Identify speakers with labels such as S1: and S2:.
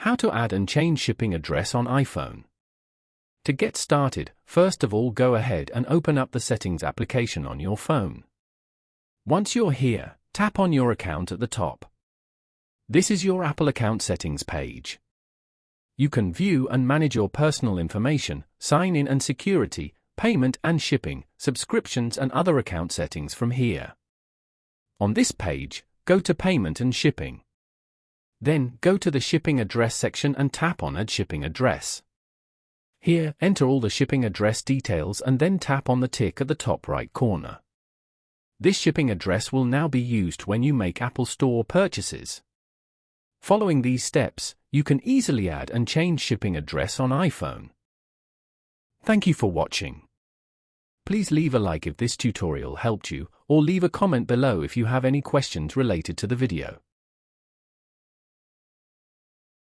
S1: How to add and change shipping address on iPhone. To get started, first of all go ahead and open up the Settings application on your phone. Once you're here, tap on your account at the top. This is your Apple account settings page. You can view and manage your personal information, sign-in and security, payment and shipping, subscriptions and other account settings from here. On this page, go to Payment and Shipping. Then, go to the Shipping Address section and tap on Add Shipping Address. Here, enter all the shipping address details and then tap on the tick at the top right corner. This shipping address will now be used when you make Apple Store purchases. Following these steps, you can easily add and change shipping address on iPhone. Thank you for watching. Please leave a like if this tutorial helped you, or leave a comment below if you have any questions related to the video.